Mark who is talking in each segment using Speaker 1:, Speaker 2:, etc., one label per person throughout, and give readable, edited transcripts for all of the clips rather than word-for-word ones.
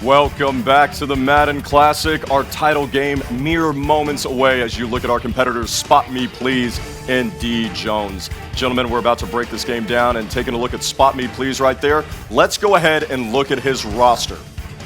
Speaker 1: Welcome back to the Madden Classic, our title game mere moments away as you look at our competitors Spot Me Please and DJones. Gentlemen, we're about to break this game down and taking a look at Spot Me Please right there. Let's go ahead and look at his roster.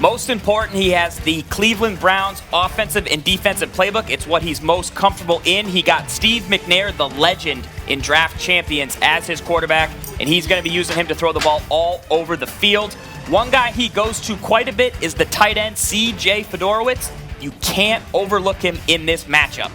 Speaker 2: Most important, he has the Cleveland Browns offensive and defensive playbook. It's what he's most comfortable in. He got Steve McNair, the legend in draft champions, as his quarterback, and he's going to be using him to throw the ball all over the field. One guy he goes to quite a bit is the tight end C.J. Fedorowicz. You can't overlook him in this matchup.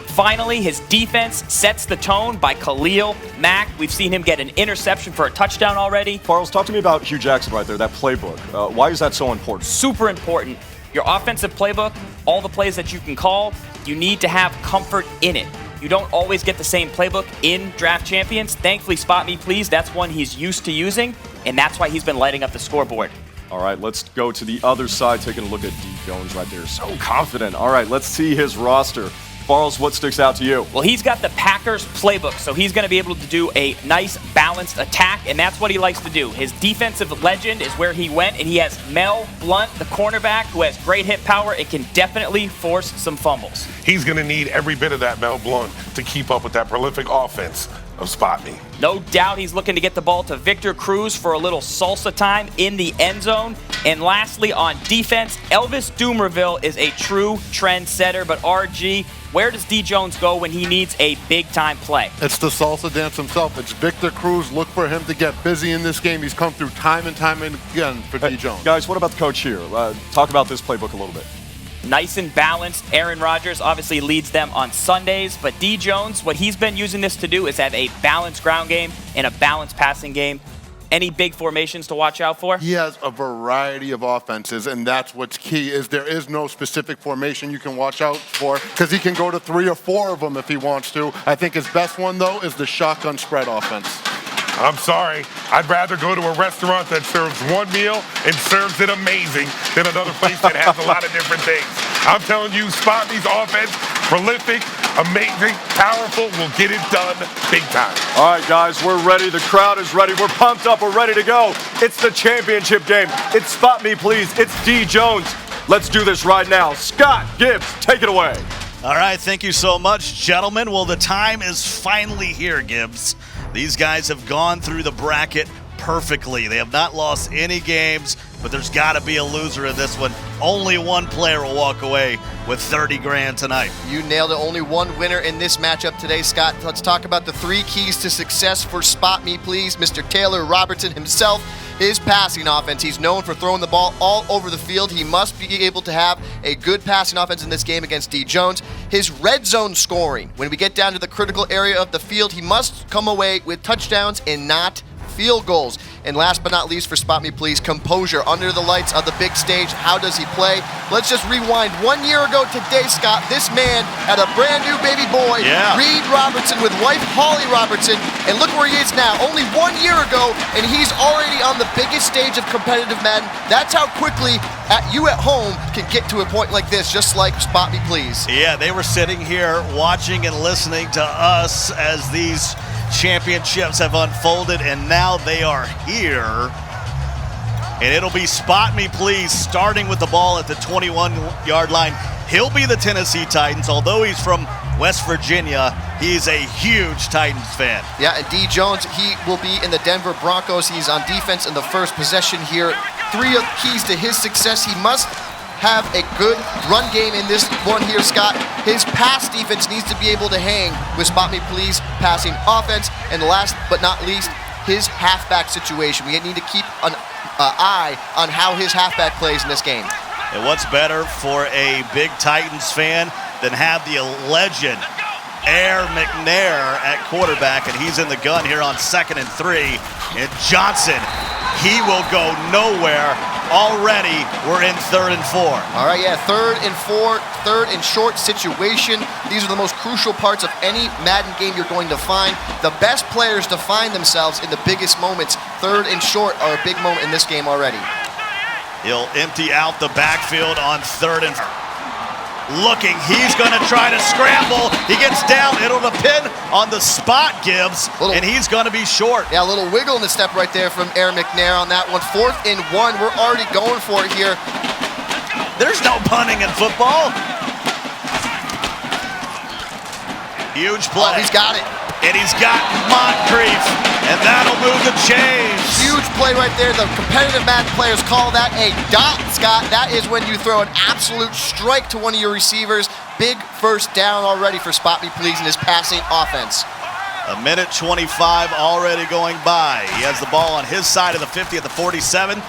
Speaker 2: Finally, his defense sets the tone by Khalil Mack. We've seen him get an interception for a touchdown already.
Speaker 1: Farrells, talk to me about Hugh Jackson right there, that playbook. Why is that so important?
Speaker 2: Super important. Your offensive playbook, all the plays that you can call, you need to have comfort in it. You don't always get the same playbook in draft champions. Thankfully, Spot Me Please, that's one he's used to using, and that's why he's been lighting up the scoreboard.
Speaker 1: All right, let's go to the other side, taking a look at DJones right there. So confident. All right, let's see his roster. Farrells, what sticks out to you?
Speaker 2: Well, he's got the Packers playbook, so he's going to be able to do a nice, balanced attack, and that's what he likes to do. His defensive legend is where he went, and he has Mel Blount, the cornerback, who has great hit power and can definitely force some fumbles.
Speaker 3: He's going to need every bit of that Mel Blount to keep up with that prolific offense of Spot Me.
Speaker 2: No doubt he's looking to get the ball to Victor Cruz for a little salsa time in the end zone. And lastly, on defense, Elvis Dumerville is a true trendsetter. But RG, where does DJones go when he needs a big-time play?
Speaker 4: It's the salsa dance himself. It's Victor Cruz. Look for him to get busy in this game. He's come through time and time again for DJones.
Speaker 1: Guys, what about the coach here? Talk about this playbook a little bit.
Speaker 2: Nice and balanced. Aaron Rodgers obviously leads them on Sundays, but DJones, what he's been using this to do is have a balanced ground game and a balanced passing game. Any big formations to watch out for?
Speaker 4: He has a variety of offenses, and that's what's key, is there is no specific formation you can watch out for, because he can go to 3 or 4 of them if he wants to. I think his best one, though, is the shotgun spread offense.
Speaker 3: I'm sorry, I'd rather go to a restaurant that serves one meal and serves it amazing than another place that has a lot of different things. I'm telling you, Spot Me's offense, prolific, amazing, powerful, will get it done big time.
Speaker 1: All right, guys, we're ready. The crowd is ready. We're pumped up. We're ready to go. It's the championship game. It's Spot Me Please. It's DJones. Let's do this right now. Scott Gibbs, take it away.
Speaker 5: All right, thank you so much, gentlemen. Well, the time is finally here, Gibbs. These guys have gone through the bracket perfectly. They have not lost any games, but there's got to be a loser in this one. Only one player will walk away with 30 grand tonight.
Speaker 6: You nailed it. Only one winner in this matchup today, Scott. Let's talk about the 3 keys to success for Spot Me Please. Mr. Taylor Robertson himself. His passing offense, he's known for throwing the ball all over the field. He must be able to have a good passing offense in this game against DJones. His red zone scoring, when we get down to the critical area of the field, he must come away with touchdowns and not field goals. And last but not least for Spot Me Please, composure under the lights of the big stage. How does he play? Let's just rewind 1 year ago today, Scott. This man had a brand new baby boy, Reed Robertson, with wife Holly Robertson, and look where he is now. Only 1 year ago, and he's already on the biggest stage of competitive Madden. That's how quickly you at home can get to a point like this, just like Spot Me Please.
Speaker 5: Yeah, they were sitting here watching and listening to us as these championships have unfolded, and now they are here. And it'll be Spot Me Please starting with the ball at the 21-yard line. He'll be the Tennessee Titans. Although he's from West Virginia, he's a huge Titans fan.
Speaker 6: Yeah, and DJones, he will be in the Denver Broncos. He's on defense in the first possession here. 3 keys to his success. He must have a good run game in this one here, Scott. His pass defense needs to be able to hang with Spot Me Please passing offense. And last but not least, his halfback situation. We need to keep an eye on how his halfback plays in this game.
Speaker 5: And what's better for a big Titans fan than have the legend Air McNair at quarterback, and he's in the gun here on 2nd and 3. And Johnson, he will go nowhere. Already, we're in 3rd and 4.
Speaker 6: All right, yeah, 3rd and 4, 3rd and short situation. These are the most crucial parts of any Madden game you're going to find. The best players define themselves in the biggest moments. 3rd and short are a big moment in this game already.
Speaker 5: He'll empty out the backfield on 3rd and 4. Looking, he's going to try to scramble. He gets down. It'll depend on the spot, Gibbs, and he's going to be short.
Speaker 6: Yeah, a little wiggle in the step right there from Aaron McNair on that one. 4th and 1. We're already going for it here.
Speaker 5: There's no punting in football. Huge play.
Speaker 6: Oh, he's got it.
Speaker 5: And he's got Moncrief, and that'll move the chains.
Speaker 6: Huge play right there. The competitive Madden players call that a dot, Scott. That is when you throw an absolute strike to one of your receivers. Big first down already for Spot Me Please in his passing offense.
Speaker 5: A minute 25 already going by. He has the ball on his side of the 50 at the 47.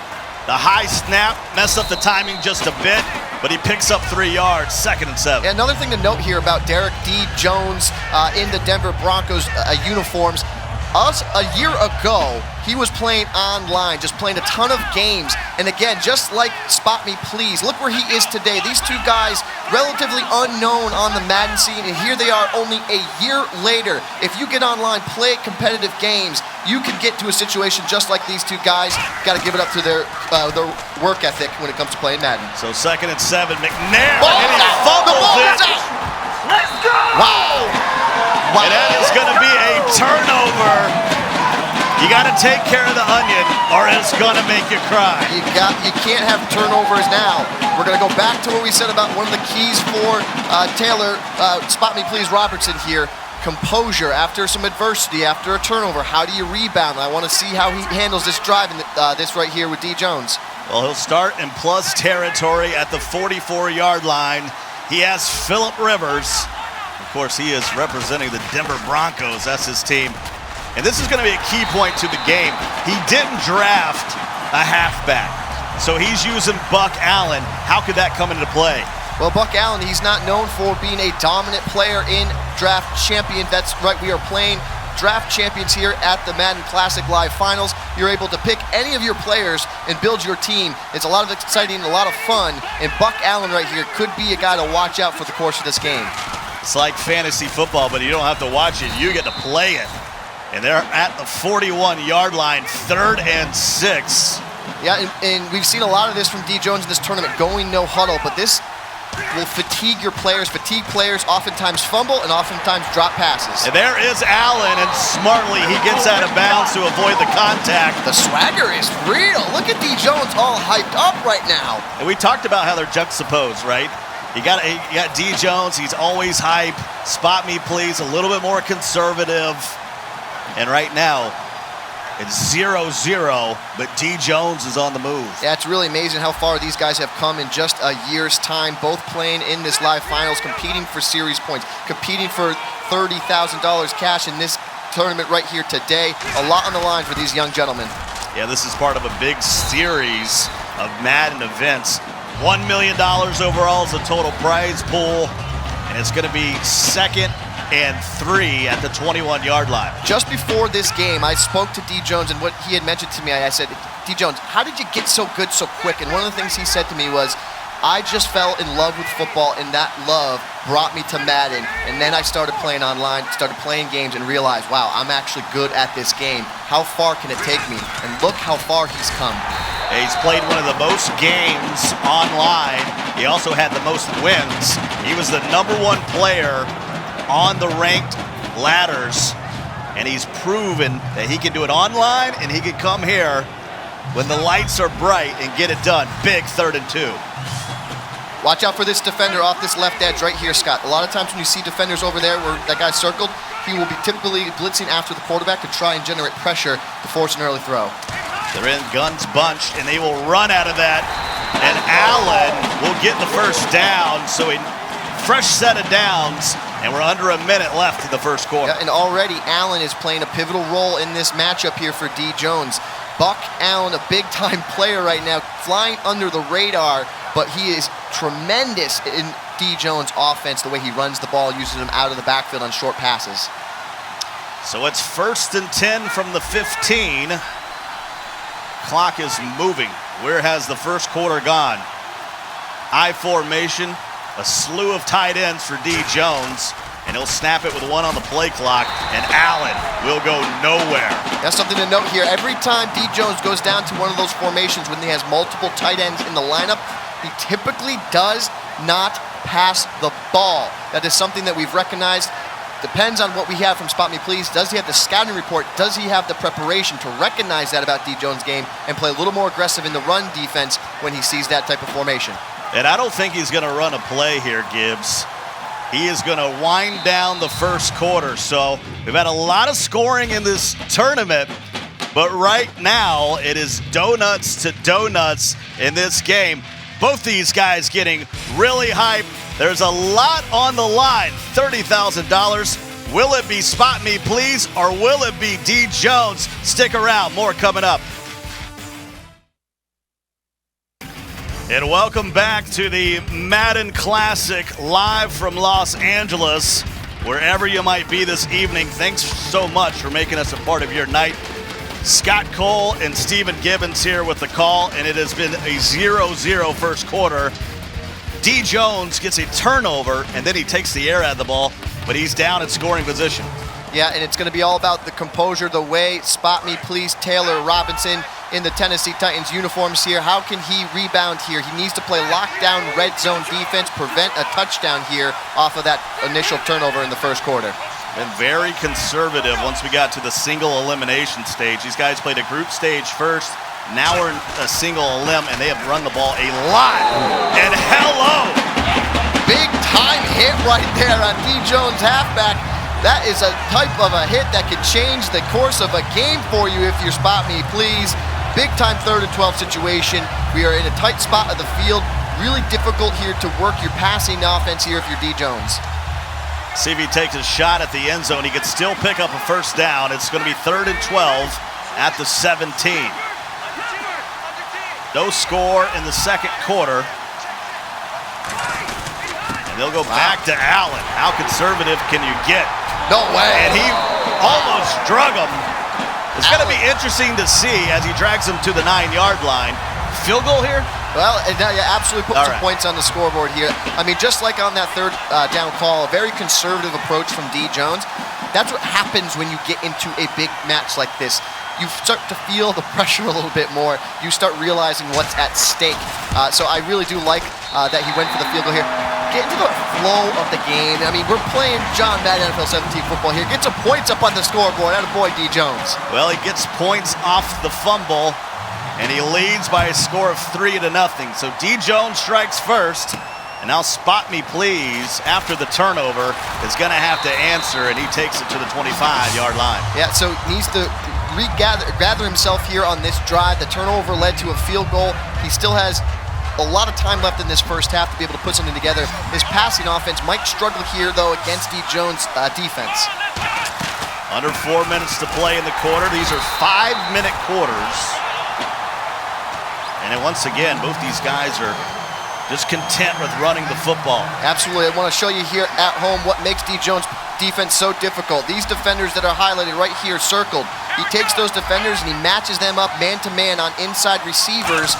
Speaker 5: The high snap messed up the timing just a bit, but he picks up 3 yards, 2nd and 7.
Speaker 6: And another thing to note here about DJones in the Denver Broncos uniforms, a year ago, he was playing online, just playing a ton of games. And again, just like Spot Me Please, look where he is today. These two guys, relatively unknown on the Madden scene, and here they are only a year later. If you get online, play competitive games, you could get to a situation just like these two guys. Got to give it up to their work ethic when it comes to playing Madden.
Speaker 5: So 2nd and 7, McNair,
Speaker 6: Ball's
Speaker 5: and he
Speaker 6: out.
Speaker 5: fumbles
Speaker 6: The ball
Speaker 5: it.
Speaker 6: is out. Let's go! Wow.
Speaker 5: And that is going to be a turnover. You got to take care of the onion, or it's going to make you cry.
Speaker 6: You can't have turnovers now. We're going to go back to what we said about one of the keys for Taylor, Spot Me Please Robertson here. Composure after some adversity, after a turnover. How do you rebound? I want to see how he handles this drive in this right here with DJones.
Speaker 5: Well, he'll start in plus territory at the 44-yard line. He has Phillip Rivers. Of course, he is representing the Denver Broncos. That's his team. And this is going to be a key point to the game. He didn't draft a halfback, so he's using Buck Allen. How could that come into play?
Speaker 6: Well, Buck Allen, he's not known for being a dominant player in Draft Champion. That's right, we are playing Draft Champions here at the Madden Classic Live Finals. You're able to pick any of your players and build your team. It's a lot of exciting, a lot of fun, and Buck Allen right here could be a guy to watch out for the course of this game.
Speaker 5: It's like fantasy football, but you don't have to watch it. You get to play it. And they're at the 41-yard line, 3rd and 6.
Speaker 6: Yeah, and we've seen a lot of this from DJones in this tournament, going no huddle, but this will fatigue your players. Fatigue players oftentimes fumble and oftentimes drop passes.
Speaker 5: And there is Allen, and smartly he gets out of bounds to avoid the contact.
Speaker 6: The swagger is real. Look at DJones all hyped up right now.
Speaker 5: And we talked about how they're juxtaposed, right? You got DJones, he's always hype. Spot Me Please, a little bit more conservative. And right now, it's 0-0, but DJones is on the move.
Speaker 6: Yeah, it's really amazing how far these guys have come in just a year's time, both playing in this live finals, competing for series points, competing for $30,000 cash in this tournament right here today. A lot on the line for these young gentlemen.
Speaker 5: Yeah, this is part of a big series of Madden events. $1 million overall is the total prize pool, and it's going to be 2nd and 3 at the 21-yard line.
Speaker 6: Just before this game, I spoke to DJones, and what he had mentioned to me, I said, DJones, how did you get so good so quick? And one of the things he said to me was, I just fell in love with football, and that love brought me to Madden. And then I started playing online, started playing games, and realized, wow, I'm actually good at this game. How far can it take me? And look how far he's come.
Speaker 5: He's played one of the most games online. He also had the most wins. He was the #1 player on the ranked ladders, and he's proven that he can do it online and he can come here when the lights are bright and get it done. Big 3rd and 2.
Speaker 6: Watch out for this defender off this left edge right here, Scott. A lot of times when you see defenders over there where that guy's circled, he will be typically blitzing after the quarterback to try and generate pressure to force an early throw.
Speaker 5: They're in guns bunched, and they will run out of that, and Allen will get the first down, so a fresh set of downs. And we're under a minute left in the first quarter.
Speaker 6: Yeah, and already Allen is playing a pivotal role in this matchup here for DJones. Buck Allen, a big-time player right now, flying under the radar, but he is tremendous in DJones' offense, the way he runs the ball, uses him out of the backfield on short passes.
Speaker 5: So it's 1st and 10 from the 15. Clock is moving. Where has the first quarter gone? I formation. A slew of tight ends for DJones, and he'll snap it with 1 on the play clock, and Allen will go nowhere.
Speaker 6: That's something to note here. Every time DJones goes down to one of those formations when he has multiple tight ends in the lineup, he typically does not pass the ball. That is something that we've recognized. Depends on what we have from Spot Me Please. Does he have the scouting report? Does he have the preparation to recognize that about DJones' game and play a little more aggressive in the run defense when he sees that type of formation?
Speaker 5: And I don't think he's going to run a play here, Gibbs. He is going to wind down the first quarter. So we've had a lot of scoring in this tournament, but right now it is donuts to donuts in this game. Both these guys getting really hyped. There's a lot on the line, $30,000. Will it be Spot Me Please or will it be DJones? Stick around, more coming up. And welcome back to the Madden Classic live from Los Angeles. Wherever you might be this evening, thanks so much for making us a part of your night. Scott Cole and Stephen Gibbons here with the call, and it has been a 0-0 first quarter. DJones gets a turnover, and then he takes the air out of the ball, but he's down at scoring position.
Speaker 6: Yeah, and it's going to be all about the composure, the way Spot Me Please Taylor Robinson in the Tennessee Titans uniforms here. How can he rebound here? He needs to play lockdown red zone defense, prevent a touchdown here off of that initial turnover in the first quarter.
Speaker 5: Been very conservative once we got to the single elimination stage. These guys played a group stage first. Now we're in a single elim, and they have run the ball a lot. And hello!
Speaker 6: Big time hit right there on DJones halfback. That is a type of a hit that could change the course of a game for you if you Spot Me Please. Big time 3rd and 12 situation. We are in a tight spot of the field. Really difficult here to work your passing offense here if you're DJones.
Speaker 5: See if he takes a shot at the end zone. He could still pick up a first down. It's going to be 3rd and 12 at the 17. No score in the second quarter. And they'll go back to Allen. How conservative can you get?
Speaker 6: No way.
Speaker 5: And he almost drug him. It's going to be interesting to see as he drags him to the 9-yard line. Field goal here?
Speaker 6: Well, and now you absolutely put some points on the scoreboard here. I mean, just like on that 3rd down call, a very conservative approach from DJones. That's what happens when you get into a big match like this. You start to feel the pressure a little bit more. You start realizing what's at stake. So I really do like that he went for the field goal here. Get into the flow of the game. I mean, we're playing John Madden NFL 17 football here. Get some points up on the scoreboard. Attaboy, DJones.
Speaker 5: Well, he gets points off the fumble, and he leads by a score of 3-0. So DJones strikes first, and now Spot Me Please, after the turnover, is going to have to answer, and he takes it to the 25-yard line.
Speaker 6: Yeah, so he needs to gather himself here on this drive. The turnover led to a field goal. He still has a lot of time left in this first half to be able to put something together. His passing offense might struggle here, though, against DJones' defense.
Speaker 5: Under 4 minutes to play in the quarter. These are 5-minute quarters. And then once again, both these guys are just content with running the football.
Speaker 6: Absolutely. I want to show you here at home what makes DJones' defense so difficult. These defenders that are highlighted right here, circled, he takes those defenders and he matches them up man-to-man on inside receivers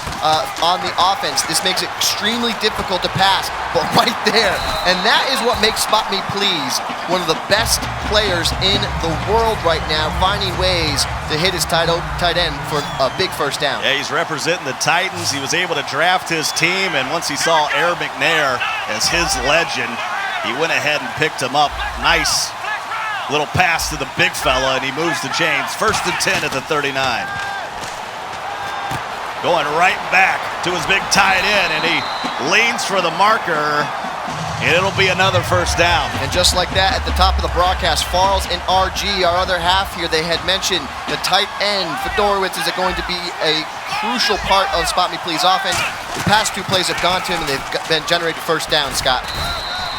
Speaker 6: on the offense. This makes it extremely difficult to pass, but right there. And that is what makes Spot Me Please one of the best players in the world right now, finding ways to hit his tight end for a big first down.
Speaker 5: Yeah, he's representing the Titans. He was able to draft his team, and once he saw Aaron McNair as his legend, he went ahead and picked him up. Nice little pass to the big fella, and he moves the chains. 1st and 10 at the 39. Going right back to his big tight end, and he leans for the marker, and it'll be another first down.
Speaker 6: And just like that, at the top of the broadcast, Farles and RG, our other half here, they had mentioned the tight end, Fedorowicz, is going to be a crucial part of Spot Me Please offense. The past 2 plays have gone to him, and they've been generated first down, Scott.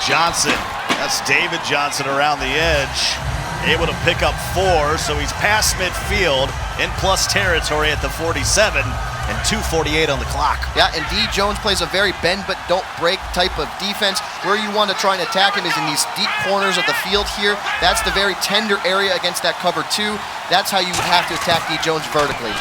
Speaker 5: Johnson, that's David Johnson around the edge, able to pick up 4, so he's past midfield in plus territory at the 47 and 2:48 on the clock.
Speaker 6: Yeah, and DJones plays a very bend but don't break type of defense. Where you want to try and attack him is in these deep corners of the field here. That's the very tender area against that cover 2. That's how you have to attack DJones vertically.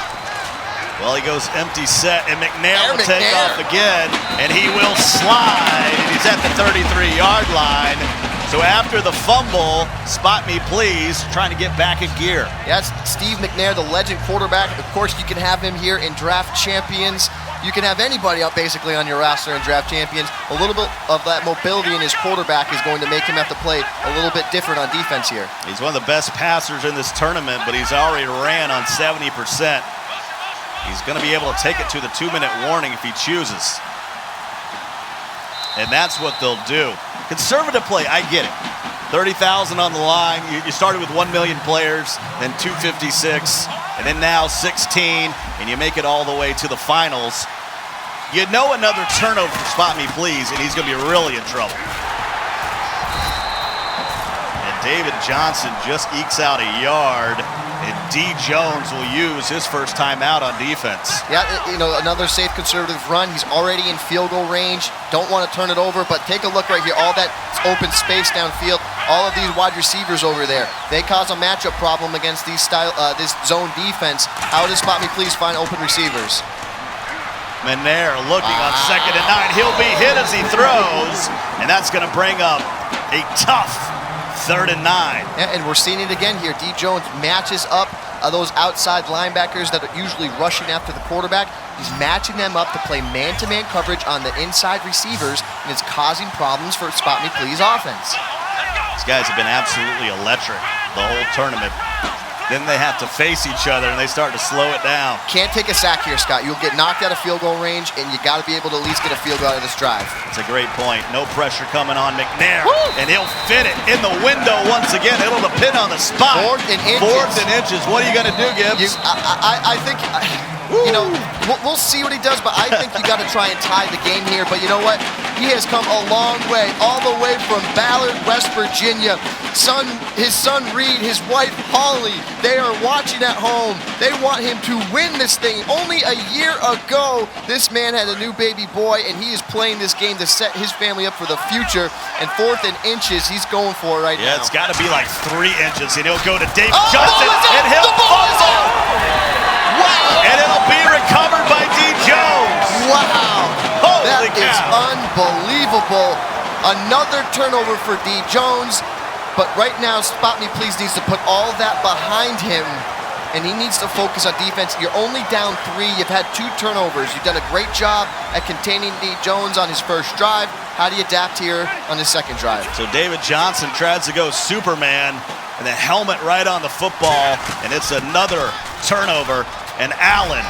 Speaker 5: Well, he goes empty set, and McNair will take off again, and he will slide, and he's at the 33-yard line. So after the fumble, Spot Me Please, trying to get back in gear.
Speaker 6: Yeah, it's Steve McNair, the legend quarterback. Of course, you can have him here in Draft Champions. You can have anybody out basically on your roster in Draft Champions. A little bit of that mobility in his quarterback is going to make him have to play a little bit different on defense here.
Speaker 5: He's one of the best passers in this tournament, but he's already ran on 70%. He's going to be able to take it to the 2-minute warning if he chooses. and that's what they'll do. Conservative play, I get it. 30,000 on the line. You started with 1 million players, then 256, and then now 16, and you make it all the way to the finals. You know another turnover for Spot Me Please, and he's going to be really in trouble. And David Johnson just ekes out a yard, and DJones will use his first timeout on defense.
Speaker 6: Yeah, you know, another safe conservative run. He's already in field goal range. Don't want to turn it over, but take a look right here. All that open space downfield, all of these wide receivers over there, they cause a matchup problem against these this zone defense. How does Spot Me Please find open receivers?
Speaker 5: Menaire looking on 2nd and 9. He'll be hit as he throws, and that's going to bring up a tough 3rd and 9.
Speaker 6: Yeah, and we're seeing it again here. DJones matches up those outside linebackers that are usually rushing after the quarterback. He's matching them up to play man-to-man coverage on the inside receivers, and it's causing problems for Spot Me Please offense.
Speaker 5: These guys have been absolutely electric the whole tournament. Then they have to face each other, and they start to slow it down.
Speaker 6: Can't take a sack here, Scott. You'll get knocked out of field goal range, and you got to be able to at least get a field goal out of this drive.
Speaker 5: It's a great point. No pressure coming on McNair, and he'll fit it in the window once again. It'll depend on the spot.
Speaker 6: 4th and inches.
Speaker 5: 4th and inches. What are you going to do, Gibbs?
Speaker 6: I think, you know, we'll see what he does, but I think you got to try and tie the game here. But you know what? He has come a long way, all the way from Ballard, West Virginia. His son Reed, his wife Holly, they are watching at home. They want him to win this thing. Only a year ago, this man had a new baby boy, and he is playing this game to set his family up for the future. And 4th and inches, he's going for right now.
Speaker 5: Yeah, it's got to be like 3 inches, and he'll go to David Johnson, and he'll fumble. Wow! And it'll be recovered by DJones.
Speaker 6: Wow!
Speaker 5: Holy cow!
Speaker 6: That is unbelievable. Another turnover for DJones. But right now, Spot Me Please needs to put all that behind him, and he needs to focus on defense. You're only down 3. You've had 2 turnovers. You've done a great job at containing DJones on his first drive. How do you adapt here on his second drive?
Speaker 5: So David Johnson tries to go Superman, and the helmet right on the football, and it's another turnover. And Allen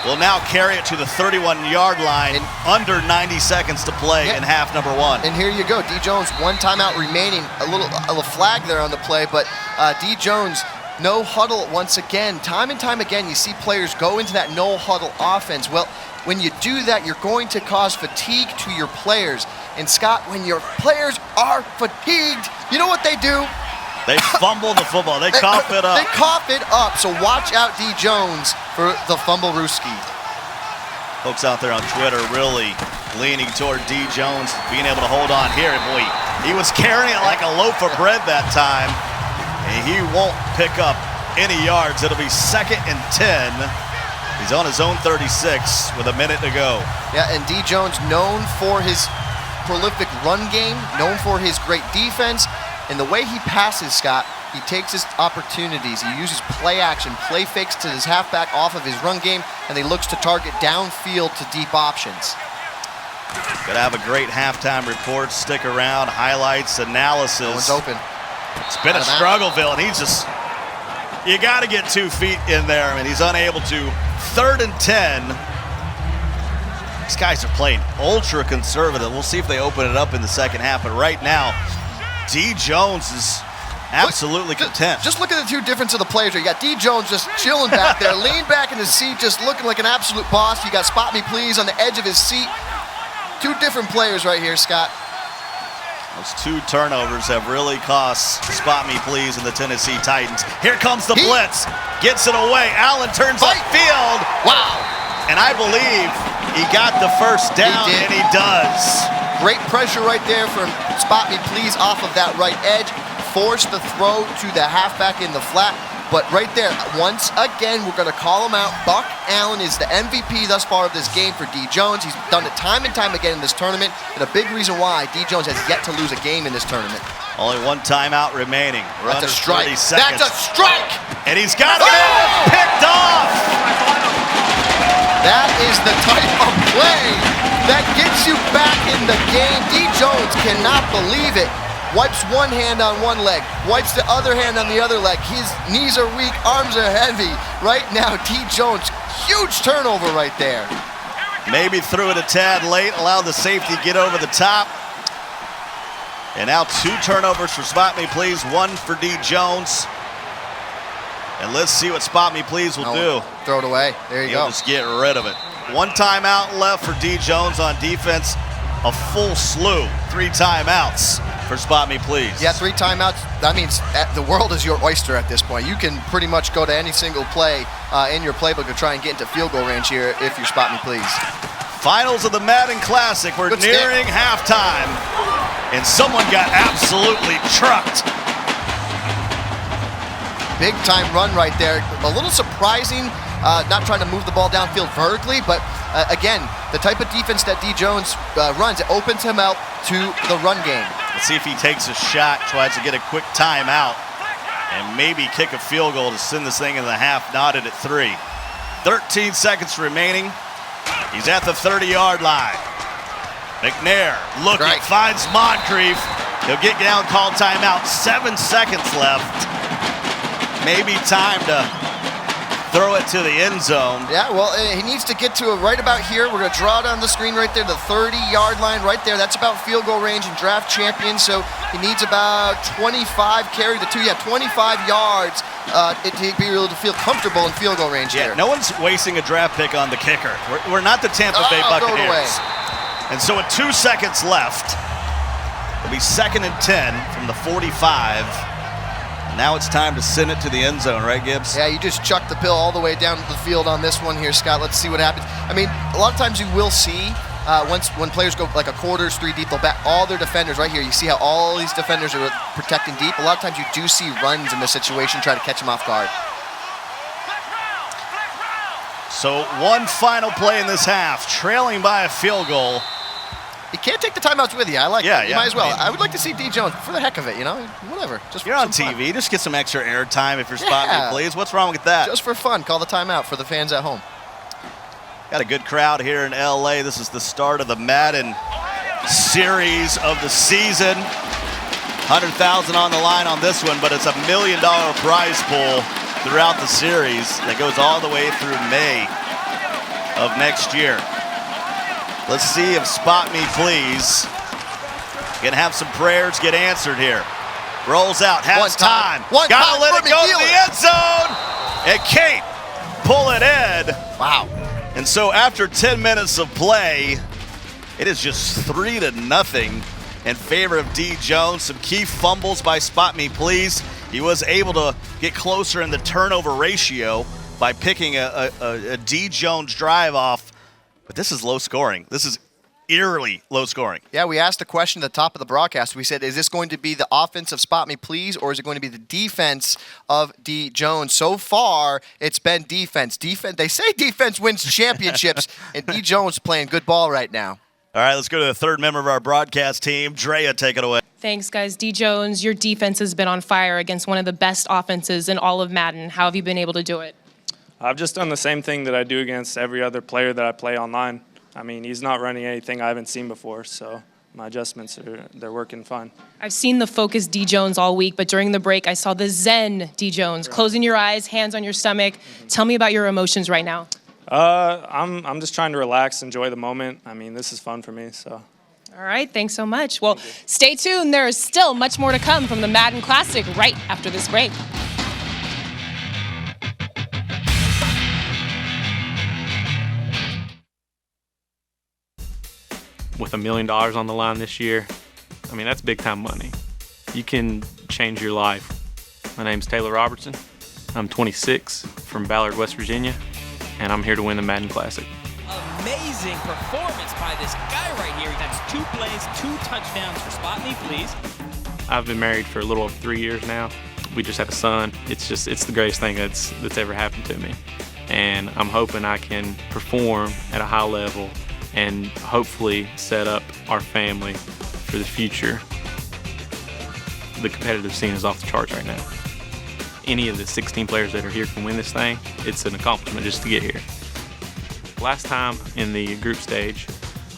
Speaker 5: will now carry it to the 31-yard line, under 90 seconds to play in half number 1.
Speaker 6: And here you go, DJones, 1 timeout remaining. A little flag there on the play, but DJones, no huddle once again. Time and time again, you see players go into that no huddle offense. Well, when you do that, you're going to cause fatigue to your players. And Scott, when your players are fatigued, you know what they do?
Speaker 5: They fumble the football. They cough it up.
Speaker 6: They cough it up. So watch out, DJones, for the fumble-rooski.
Speaker 5: Folks out there on Twitter really leaning toward DJones being able to hold on here. Boy, he was carrying it like a loaf of bread that time, and he won't pick up any yards. It'll be 2nd and 10. He's on his own 36 with a minute to go.
Speaker 6: Yeah, and DJones, known for his prolific run game, known for his great defense. And the way he passes, Scott, he takes his opportunities. He uses play action, play fakes to his halfback off of his run game, and he looks to target downfield to deep options.
Speaker 5: Gonna have a great halftime report. Stick around, highlights, analysis.
Speaker 6: No one's open.
Speaker 5: It's been a struggleville, and he's just, you got to get 2 feet in there, and he's unable to. 3rd and 10. These guys are playing ultra conservative. We'll see if they open it up in the second half, but right now, DJones is absolutely content.
Speaker 6: Just look at the 2 differences of the players here. You got DJones just chilling back there, leaned back in his seat, just looking like an absolute boss. You got Spot Me Please on the edge of his seat. 2 different players right here, Scott.
Speaker 5: Those 2 turnovers have really cost Spot Me Please and the Tennessee Titans. Here comes the blitz. Gets it away. Allen turns upfield.
Speaker 6: Wow.
Speaker 5: And I believe he got the first down, and he does.
Speaker 6: Great pressure right there from Spot Me Please off of that right edge. Forced the throw to the halfback in the flat. But right there, once again, we're going to call him out. Buck Allen is the MVP thus far of this game for DJones. He's done it time and time again in this tournament. And a big reason why DJones has yet to lose a game in this tournament.
Speaker 5: Only 1 timeout remaining. We're
Speaker 6: That's
Speaker 5: under
Speaker 6: a strike.
Speaker 5: 30 seconds.
Speaker 6: That's a strike!
Speaker 5: And he's got him in. Picked off!
Speaker 6: That is the type of play that gets you back in the game. DJones cannot believe it. Wipes one hand on one leg, wipes the other hand on the other leg. His knees are weak, arms are heavy. Right now, DJones, huge turnover right there.
Speaker 5: Maybe threw it a tad late, allowed the safety to get over the top. And now 2 turnovers for Spot Me Please, 1 for DJones. And let's see what Spot Me Please will do.
Speaker 6: Throw it away. There you
Speaker 5: He'll
Speaker 6: go.
Speaker 5: just get rid of it. 1 timeout left for DJones on defense. A full slew, 3 timeouts for Spot Me Please.
Speaker 6: Yeah, 3 timeouts. That means the world is your oyster at this point. You can pretty much go to any single play in your playbook to try and get into field goal range here if you're Spot Me Please.
Speaker 5: Finals of the Madden Classic. We're nearing halftime. And someone got absolutely trucked.
Speaker 6: Big time run right there. A little surprising, not trying to move the ball downfield vertically, but again, the type of defense that DJones runs, it opens him out to the run game.
Speaker 5: Let's see if he takes a shot, tries to get a quick timeout, and maybe kick a field goal to send this thing in the half, knotted at 3. 13 seconds remaining. He's at the 30-yard line. McNair looking, finds Moncrief. He'll get down, call timeout. 7 seconds left. Maybe time to throw it to the end zone.
Speaker 6: Yeah, well, he needs to get to it right about here. We're going to draw it on the screen right there, the 30-yard line right there. That's about field goal range and draft champion, so he needs about 25 carry the 2. Yeah, 25 yards to be able to feel comfortable in field goal range here.
Speaker 5: No one's wasting a draft pick on the kicker. We're not the Tampa Bay Buccaneers. And so with 2 seconds left, it'll be 2nd and 10 from the 45. Now it's time to send it to the end zone, right, Gibbs?
Speaker 6: Yeah, you just chuck the pill all the way down to the field on this one here, Scott. Let's see what happens. I mean, a lot of times you will see when players go like a quarters 3 deep, they'll back all their defenders right here. You see how all these defenders are protecting deep. A lot of times you do see runs in this situation, try to catch them off guard.
Speaker 5: So 1 final play in this half, trailing by a field goal.
Speaker 6: You can't take the timeouts with you. I like it. You might as well.
Speaker 5: I mean,
Speaker 6: I would like to see DJones for the heck of it, you know? Whatever. Just
Speaker 5: you're on TV. Just get some extra air time if you're Spot Me Please. What's wrong with that?
Speaker 6: Just for fun. Call the timeout for the fans at home.
Speaker 5: Got a good crowd here in LA. This is the start of the Madden series of the season. 100,000 on the line on this one, but it's $1 million prize pool throughout the series that goes all the way through May of next year. Let's see if Spot Me Please can have some prayers get answered here. Rolls out, has time. Gotta let it go to the end zone. And Kate pull it in.
Speaker 6: Wow.
Speaker 5: And so after 10 minutes of play, it is just 3-0 in favor of DJones. Some key fumbles by Spot Me Please. He was able to get closer in the turnover ratio by picking a DJones drive off. But this is low scoring. This is eerily low scoring.
Speaker 6: Yeah, we asked the question at the top of the broadcast. We said, is this going to be the offense of Spot Me Please, or is it going to be the defense of DJones? So far, it's been defense. They say defense wins championships, and DJones playing good ball right now.
Speaker 5: All right, let's go to the third member of our broadcast team. Drea, take it away.
Speaker 7: Thanks, guys. DJones, your defense has been on fire against one of the best offenses in all of Madden. How have you been able to do it?
Speaker 8: I've just done the same thing that I do against every other player that I play online. I mean, he's not running anything I haven't seen before, so my adjustments, they're working fine.
Speaker 7: I've seen the focused DJones all week, but during the break, I saw the Zen DJones, closing your eyes, hands on your stomach. Tell me about your emotions right now.
Speaker 8: I'm just trying to relax, enjoy the moment. I mean, this is fun for me, so.
Speaker 7: All right, thanks so much. Well, stay tuned. There is still much more to come from the Madden Classic right after this break.
Speaker 9: With $1 million on the line this year, I mean, that's big time money. You can change your life. My name's Taylor Robertson. I'm 26 from Ballard, West Virginia, and I'm here to win the Madden Classic.
Speaker 2: Amazing performance by this guy right here. That's 2 plays, 2 touchdowns for Spot Me Please.
Speaker 9: I've been married for a little over 3 years now. We just had a son. It's the greatest thing that's ever happened to me. And I'm hoping I can perform at a high level and hopefully set up our family for the future. The competitive scene is off the charts right now. Any of the 16 players that are here can win this thing. It's an accomplishment just to get here. Last time in the group stage,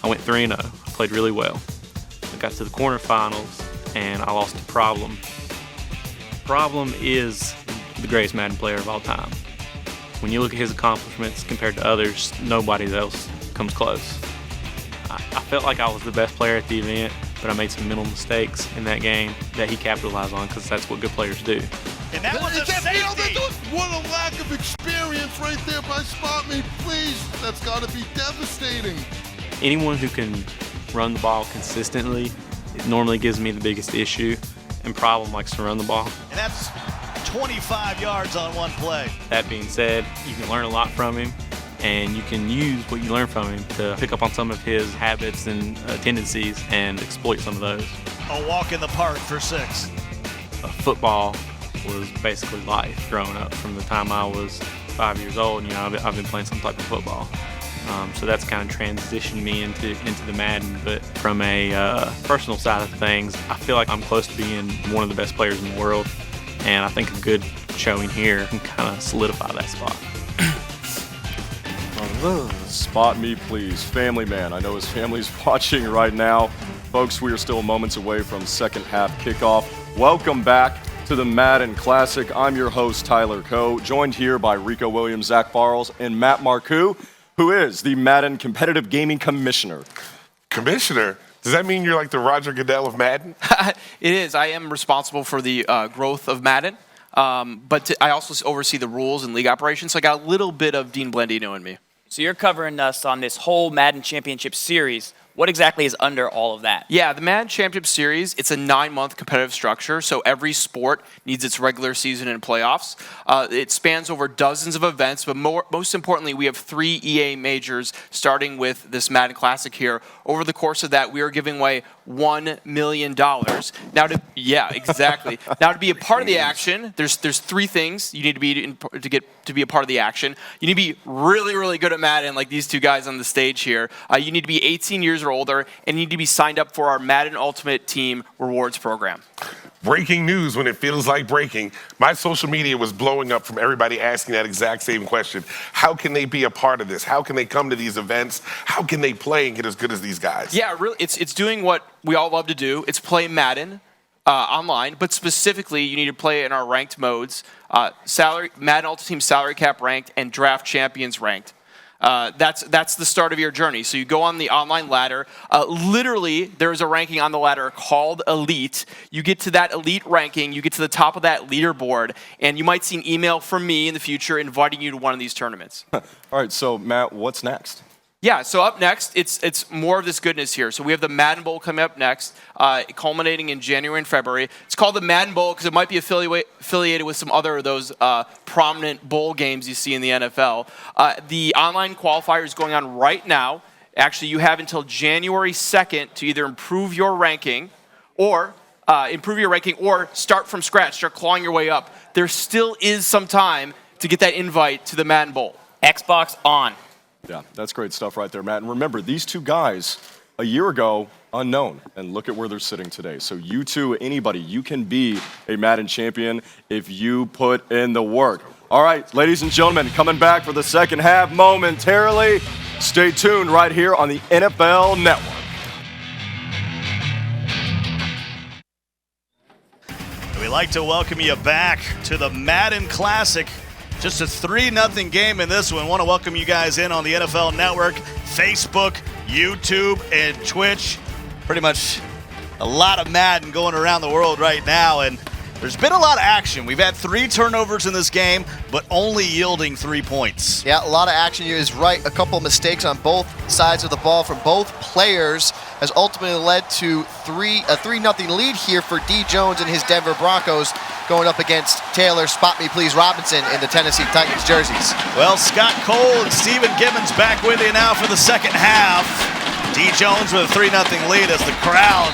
Speaker 9: I went 3-0. I played really well. I got to the quarterfinals and I lost to Problem. Problem is the greatest Madden player of all time. When you look at his accomplishments compared to others, nobody else comes close. I felt like I was the best player at the event, but I made some mental mistakes in that game that he capitalized on because that's what good players do.
Speaker 5: And that was a safety.
Speaker 4: What a lack of experience right there by Spotmeplz. That's got to be devastating.
Speaker 9: Anyone who can run the ball consistently, it normally gives me the biggest issue, and Problem likes to run the ball.
Speaker 5: And that's 25 yards on one play.
Speaker 9: That being said, you can learn a lot from him, and you can use what you learn from him to pick up on some of his habits and tendencies and exploit some of those.
Speaker 5: A walk in the park for 6.
Speaker 9: Football was basically life growing up. From the time I was 5 years old, you know, I've been playing some type of football. So that's kind of transitioned me into the Madden. But from a personal side of things, I feel like I'm close to being one of the best players in the world, and I think a good showing here can kind of solidify that spot.
Speaker 1: Spotmeplz, family man. I know his family's watching right now. Folks, we are still moments away from second half kickoff. Welcome back to the Madden Classic. I'm your host, Tyler Coe, joined here by Rico Williams, Zach Barles, and Matt Marcoux, who is the Madden Competitive Gaming Commissioner.
Speaker 3: Commissioner? Does that mean you're like the Roger Goodell of Madden?
Speaker 10: It is. I am responsible for the growth of Madden, but I also oversee the rules and league operations, so I got a little bit of Dean Blandino in me.
Speaker 2: So you're covering us on this whole Madden Championship Series. What exactly is under all of that?
Speaker 10: Yeah, the Madden Championship Series, it's a 9-month competitive structure, so every sport needs its regular season and playoffs. It spans over dozens of events, but most importantly, we have 3 EA majors starting with this Madden Classic here. Over the course of that, we are giving away $1 million. Now, exactly. Now, to be a part of the action, there's 3 things you need to be to be a part of the action. You need to be really, really good at Madden, like these 2 guys on the stage here. You need to be 18 years or older, and you need to be signed up for our Madden Ultimate Team Rewards program.
Speaker 3: Breaking news when it feels like breaking. My social media was blowing up from everybody asking that exact same question. How can they be a part of this? How can they come to these events? How can they play and get as good as these guys?
Speaker 10: Yeah, really, it's doing what we all love to do. It's play Madden online, but specifically you need to play in our ranked modes, Madden Ultimate Team Salary Cap ranked and Draft Champions ranked. That's the start of your journey. So you go on the online ladder. Literally, there is a ranking on the ladder called Elite. You get to that Elite ranking, you get to the top of that leaderboard, and you might see an email from me in the future inviting you to one of these tournaments.
Speaker 1: All right, so Matt, what's next?
Speaker 10: Yeah, so up next, it's more of this goodness here. So we have the Madden Bowl coming up next, culminating in January and February. It's called the Madden Bowl because it might be affiliated with some other of those prominent bowl games you see in the NFL. The online qualifier is going on right now. Actually, you have until January 2nd to either improve your ranking or start from scratch, start clawing your way up. There still is some time to get that invite to the Madden Bowl.
Speaker 2: Xbox on.
Speaker 1: Yeah, that's great stuff right there, Matt. And remember, these 2 guys, a year ago, unknown. And look at where they're sitting today. So you too, anybody, you can be a Madden champion if you put in the work. All right, ladies and gentlemen, coming back for the second half momentarily. Stay tuned right here on the NFL Network.
Speaker 5: We'd like to welcome you back to the Madden Classic. Just a 3-0 game in this one. Want to welcome you guys in on the NFL Network, Facebook, YouTube, and Twitch. Pretty much a lot of Madden going around the world right now, and there's been a lot of action. We've had 3 turnovers in this game, but only yielding 3 points.
Speaker 6: Yeah, a lot of action. You're right. A couple mistakes on both sides of the ball from both players has ultimately led to a 3-0 lead here for DJones and his Denver Broncos going up against Taylor Spotmeplz Robinson in the Tennessee Titans jerseys.
Speaker 5: Well, Scott Cole and Stephen Gibbons back with you now for the second half. DJones with a 3-0 lead as the crowd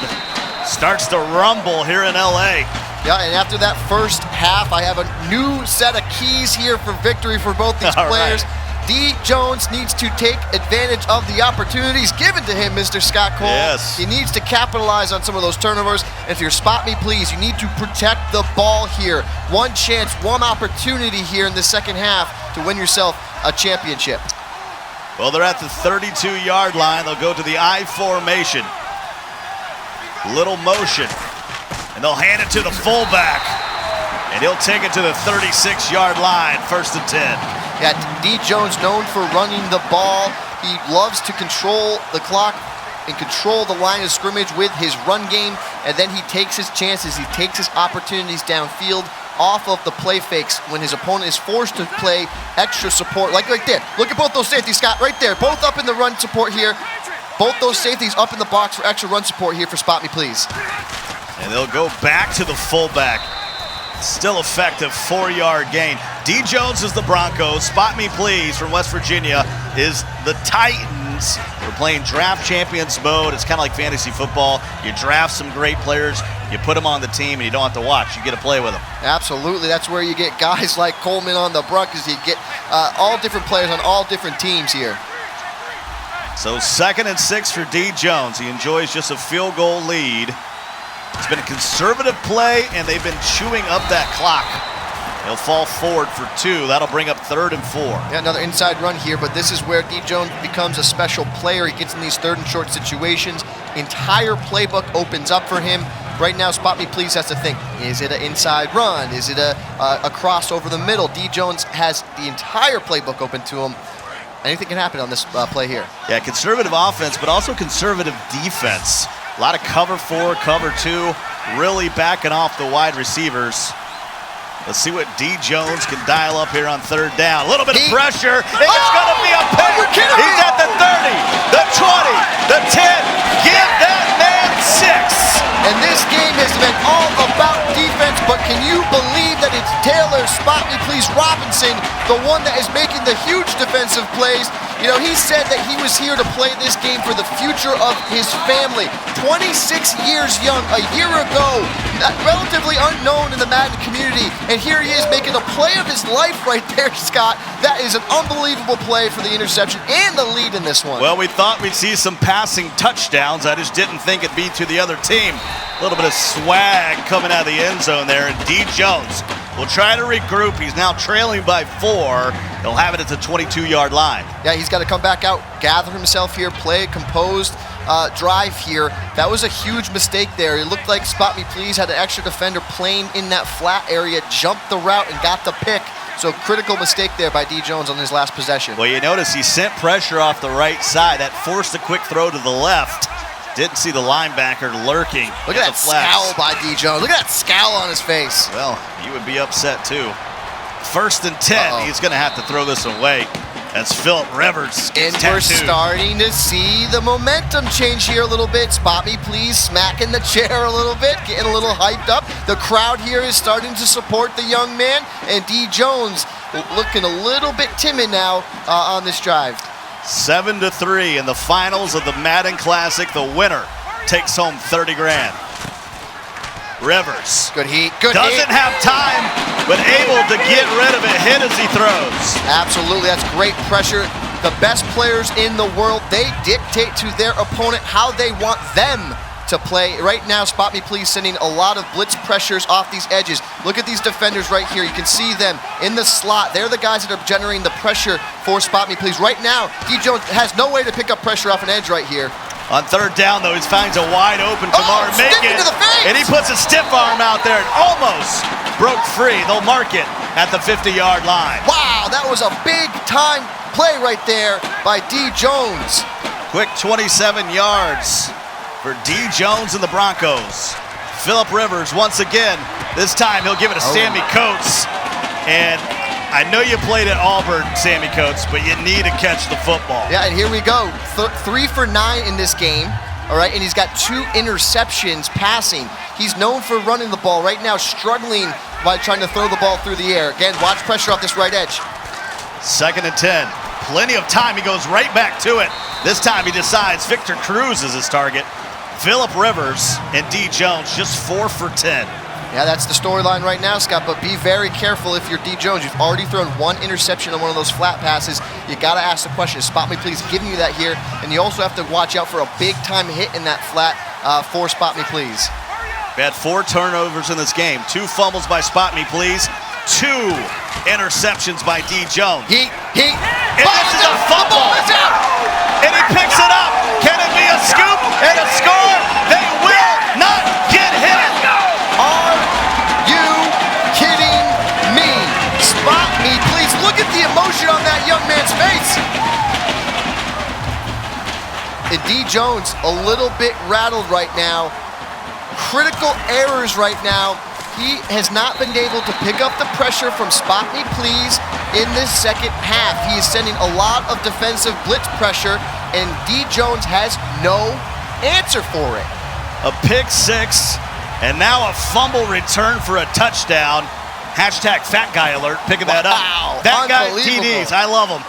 Speaker 5: starts to rumble here in LA.
Speaker 6: Yeah, and after that first half, I have a new set of keys here for victory for both these players.
Speaker 5: Right.
Speaker 6: DJones needs to take advantage of the opportunities given to him, Mr. Scott Cole.
Speaker 5: Yes.
Speaker 6: He needs to capitalize on some of those turnovers. And if you're Spotmeplz, you need to protect the ball here. One chance, one opportunity here in the second half to win yourself a championship.
Speaker 5: Well, they're at the 32-yard line. They'll go to the I formation. Little motion. And they'll hand it to the fullback. And he'll take it to the 36-yard line, 1st and 10.
Speaker 6: Yeah, DJones known for running the ball. He loves to control the clock and control the line of scrimmage with his run game, and then he takes his chances. He takes his opportunities downfield off of the play fakes when his opponent is forced to play extra support, like right there. Look at both those safeties, Scott, right there. Both up in the run support here. Both those safeties up in the box for extra run support here for Spot Me Please.
Speaker 5: And they'll go back to the fullback. Still effective, 4-yard gain. DJones is the Broncos. Spot Me Please from West Virginia is the Titans. We're playing draft champions mode. It's kind of like fantasy football. You draft some great players, you put them on the team, and you don't have to watch. You get to play with them.
Speaker 6: Absolutely. That's where you get guys like Coleman on the Broncos. You get all different players on all different teams here.
Speaker 5: So 2nd and 6 for DJones. He enjoys just a field goal lead. It's been a conservative play, and they've been chewing up that clock. He'll fall forward for 2. That'll bring up 3rd and 4.
Speaker 6: Yeah, another inside run here, but this is where DJones becomes a special player. He gets in these 3rd and short situations. Entire playbook opens up for him. Right now, Spot Me Please has to think, is it an inside run? Is it a cross over the middle? DJones has the entire playbook open to him. Anything can happen on this play here.
Speaker 5: Yeah, conservative offense, but also conservative defense. A lot of cover 4, cover 2, really backing off the wide receivers. Let's see what DJones can dial up here on 3rd down. A little bit of pressure, and it's going to be a pick. He's at the 30, the 20, the 10. Give that man 6.
Speaker 6: And this game has been all about defense, but can you believe that it's Taylor Spot Me Please Robinson, the one that is making the huge defensive plays? You know, he said that he was here to play this game for the future of his family. 26 years young, a year ago, relatively unknown in the Madden community, and here he is making a play of his life right there, Scott. That is an unbelievable play for the interception and the lead in this one.
Speaker 5: Well, we thought we'd see some passing touchdowns. I just didn't think it'd be to the other team. A little bit of swag coming out of the end zone there, and DJones will try to regroup. He's now trailing by 4. He'll have it at the 22-yard line.
Speaker 6: Yeah, he's got to come back out, gather himself here, play a composed drive here. That was a huge mistake there. It looked like Spot Me Please had an extra defender playing in that flat area, jumped the route, and got the pick. So critical mistake there by DJones on his last possession.
Speaker 5: Well, you notice he sent pressure off the right side. That forced a quick throw to the left. Didn't see the linebacker lurking.
Speaker 6: Look at that scowl by DJones. Look at that scowl on his face.
Speaker 5: Well, you would be upset too. 1st and 10. He's going to have to throw this away. That's Philip Rivers.
Speaker 6: And we're starting to see the momentum change here a little bit. Spot Me Please smacking the chair a little bit, getting a little hyped up. The crowd here is starting to support the young man. And DJones looking a little bit timid now on this drive.
Speaker 5: 7-3 in the finals of the Madden Classic. The winner takes home 30 grand. Rivers.
Speaker 6: Good heat.
Speaker 5: Doesn't have time, but able to get rid of it. Hit as he throws.
Speaker 6: Absolutely. That's great pressure. The best players in the world, they dictate to their opponent how they want them to play. Right now, Spot Me Please sending a lot of blitz pressures off these edges. Look at these defenders right here. You can see them in the slot. They're the guys that are generating the pressure for Spot Me Please. Right now, DJones has no way to pick up pressure off an edge right here.
Speaker 5: On 3rd down, though, he finds a wide open Kamar Macon, and he puts a stiff arm out there and almost broke free. They'll mark it at the 50-yard line.
Speaker 6: Wow, that was a big-time play right there by DJones.
Speaker 5: Quick 27 yards for DJones and the Broncos. Philip Rivers once again. This time he'll give it to Sammy Coates. And I know you played at Auburn, Sammy Coates, but you need to catch the football.
Speaker 6: Yeah, and here we go. 3 for 9 in this game. All right, and he's got 2 interceptions passing. He's known for running the ball. Right now, struggling by trying to throw the ball through the air. Again, watch pressure off this right edge.
Speaker 5: 2nd and 10. Plenty of time. He goes right back to it. This time he decides Victor Cruz is his target. Philip Rivers and DJones just 4 for 10.
Speaker 6: Yeah, that's the storyline right now, Scott, but be very careful if you're DJones. You've already thrown 1 interception on one of those flat passes. You got to ask the question, is Spot Me Please giving you that here? And you also have to watch out for a big-time hit in that flat for Spot Me Please.
Speaker 5: We had 4 turnovers in this game. 2 fumbles by Spot Me Please. 2 interceptions by DJones.
Speaker 6: And
Speaker 5: this is a fumble! And he picks it up! Can it be a scoop and a score? They will not get hit!
Speaker 6: Are you kidding me? Spot Me Please. Look at the emotion on that young man's face. And DJones a little bit rattled right now. Critical errors right now. He has not been able to pick up the pressure from Spot Me Please in this second half. He is sending a lot of defensive blitz pressure, and DJones has no answer for it.
Speaker 5: A pick six, and now a fumble return for a touchdown. Hashtag fat guy alert, picking that up.
Speaker 6: Wow,
Speaker 5: that guy's
Speaker 6: unbelievable.
Speaker 5: TDs, I love him.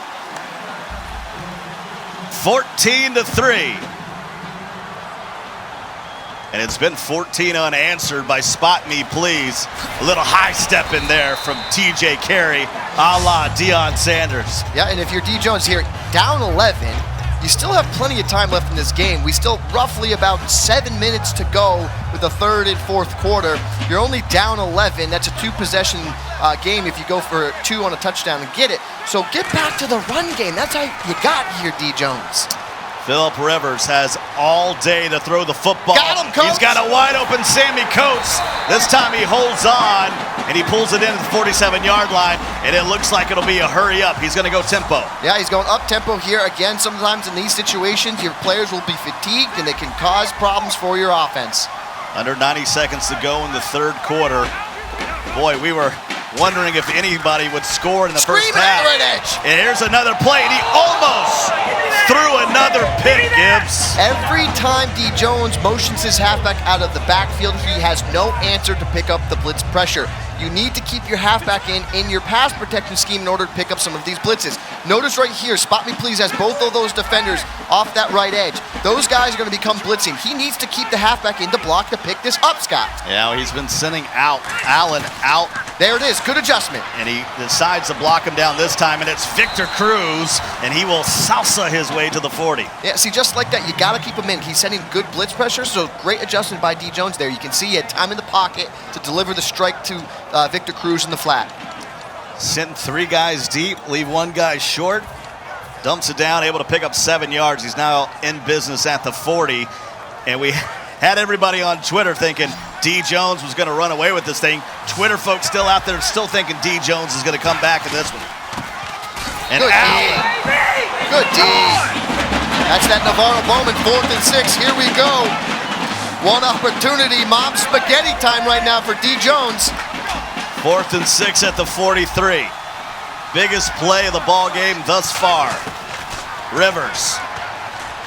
Speaker 5: 14-3. And it's been 14 unanswered by Spot Me Please. A little high step in there from TJ Carey, a la Deion Sanders.
Speaker 6: Yeah, and if you're DJones here, down 11, you still have plenty of time left in this game. We still roughly about 7 minutes to go with the third and fourth quarter. You're only down 11. That's a 2-possession game if you go for 2 on a touchdown and get it. So get back to the run game. That's how you got here, DJones.
Speaker 5: Philip Rivers has all day to throw the football.
Speaker 6: Got him, Coates.
Speaker 5: He's got a wide open Sammy Coates. This time he holds on, and he pulls it in at the 47-yard line, and it looks like it'll be a hurry up. He's going to go tempo.
Speaker 6: Yeah, he's going up tempo here. Again, sometimes in these situations, your players will be fatigued, and they can cause problems for your offense.
Speaker 5: Under 90 seconds to go in the third quarter. Boy, we were wondering if anybody would score in the first half.
Speaker 6: Right edge.
Speaker 5: And here's another play, and he almost threw another pick, Gibbs.
Speaker 6: Every time DJones motions his halfback out of the backfield, he has no answer to pick up the blitz pressure. You need to keep your halfback in your pass protection scheme in order to pick up some of these blitzes. Notice right here, Spot Me Please has both of those defenders off that right edge. Those guys are going to become blitzing. He needs to keep the halfback in to block to pick this up, Scott.
Speaker 5: Yeah, he's been sending Allen out.
Speaker 6: There it is, good adjustment.
Speaker 5: And he decides to block him down this time, and it's Victor Cruz, and he will salsa his way to the 40.
Speaker 6: Yeah, see, just like that, you got to keep him in. He's sending good blitz pressure, so great adjustment by DJones there. You can see he had time in the pocket to deliver the strike to Victor Cruz in the flat.
Speaker 5: Sent 3 guys deep, leave 1 guy short. Dumps it down, able to pick up 7 yards. He's now in business at the 40. And we had everybody on Twitter thinking DJones was going to run away with this thing. Twitter folks still out there still thinking DJones is going to come back in this one. And
Speaker 6: good D. Good D. That's that Navarro Bowman, 4th and 6. Here we go. One opportunity, Mom Spaghetti time right now for DJones.
Speaker 5: 4th and 6 at the 43. Biggest play of the ball game thus far. Rivers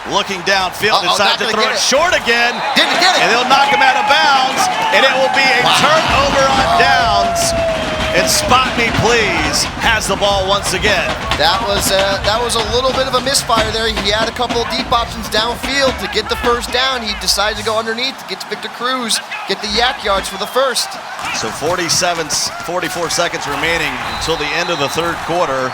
Speaker 5: looking downfield, decides to throw it short again.
Speaker 6: Didn't get it.
Speaker 5: And they'll knock him out of bounds, and it will be a turnover on downs. And Spot Me Please has the ball once again.
Speaker 6: That was a little bit of a misfire there. He had a couple of deep options downfield to get the first down. He decided to go underneath to get to Victor Cruz, get the yak yards for the first.
Speaker 5: So 44 seconds remaining until the end of the third quarter.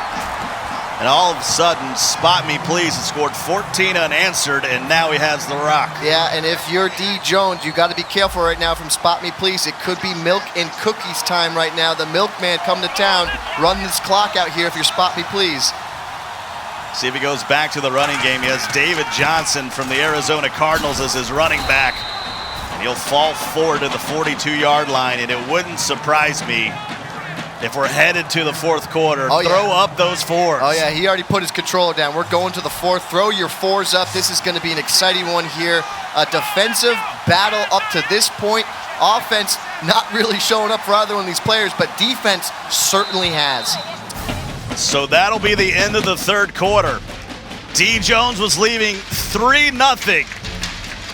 Speaker 5: And all of a sudden, Spot Me Please has scored 14 unanswered, and now he has the rock.
Speaker 6: Yeah, and if you're DJones, you got to be careful right now from Spot Me Please. It could be milk and cookies time right now. The milkman come to town. Run this clock out here if you're Spot Me Please.
Speaker 5: See if he goes back to the running game. He has David Johnson from the Arizona Cardinals as his running back. And he'll fall forward to the 42-yard line, and it wouldn't surprise me if we're headed to the fourth quarter. Throw up those 4s.
Speaker 6: Oh, yeah, he already put his controller down. We're going to the 4th. Throw your 4s up. This is going to be an exciting one here. A defensive battle up to this point. Offense not really showing up for either one of these players, but defense certainly has.
Speaker 5: So that'll be the end of the third quarter. DJones was leaving 3-0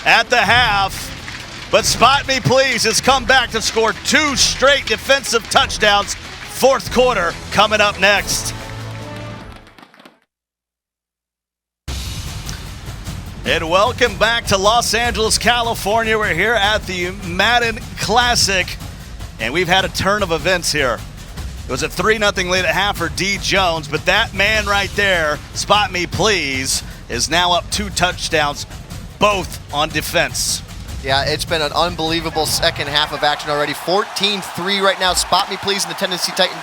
Speaker 5: at the half, but Spot Me Please has come back to score 2 straight defensive touchdowns. Fourth quarter coming up next. And welcome back to Los Angeles, California. We're here at the Madden Classic, and we've had a turn of events here. It was a 3-0 lead at half for DJones, but that man right there, Spot Me Please, is now up 2 touchdowns, both on defense.
Speaker 6: Yeah, it's been an unbelievable second half of action already. 14-3 right now. Spot Me Please in the Tennessee Titans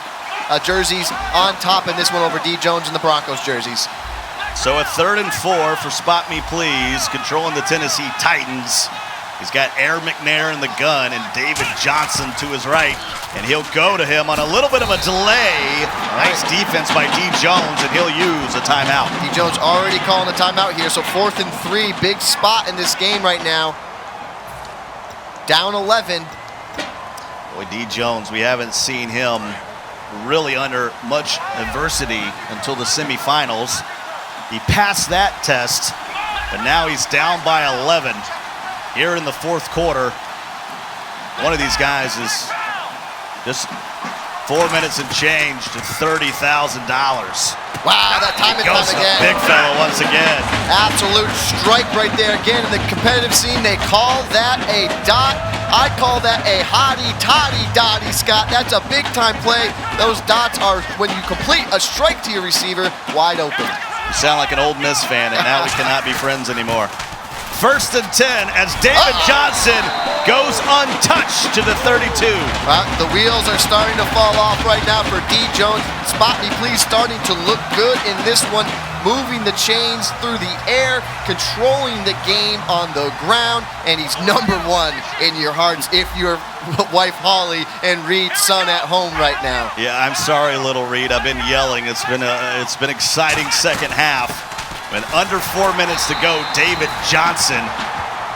Speaker 6: jerseys on top, in this one over DJones in the Broncos jerseys.
Speaker 5: So a 3rd and 4 for Spot Me Please, controlling the Tennessee Titans. He's got Air McNair in the gun and David Johnson to his right, and he'll go to him on a little bit of a delay. Nice defense by DJones, and he'll use a timeout.
Speaker 6: DJones already calling a timeout here, so 4th and 3, big spot in this game right now. Down 11.
Speaker 5: Boy, DJones, we haven't seen him really under much adversity until the semifinals. He passed that test, but now he's down by 11. Here in the 4th quarter, one of these guys is just 4 minutes and change to $30,000.
Speaker 6: Wow, that time and time again.
Speaker 5: Big fella once again.
Speaker 6: Absolute strike right there. Again, in the competitive scene, they call that a dot. I call that a hottie-toddy-dotty, Scott. That's a big-time play. Those dots are when you complete a strike to your receiver, wide open.
Speaker 5: You sound like an Old Miss fan, and now we cannot be friends anymore. 1st and 10 as David Johnson goes untouched to the 32.
Speaker 6: The wheels are starting to fall off right now for DJones. Spot me, please, starting to look good in this one. Moving the chains through the air, controlling the game on the ground, and he's #1 in your hearts if you're wife Holly and Reed's son at home right now.
Speaker 5: Yeah, I'm sorry, little Reed. I've been yelling. It's been exciting second half. And under 4 minutes to go, David Johnson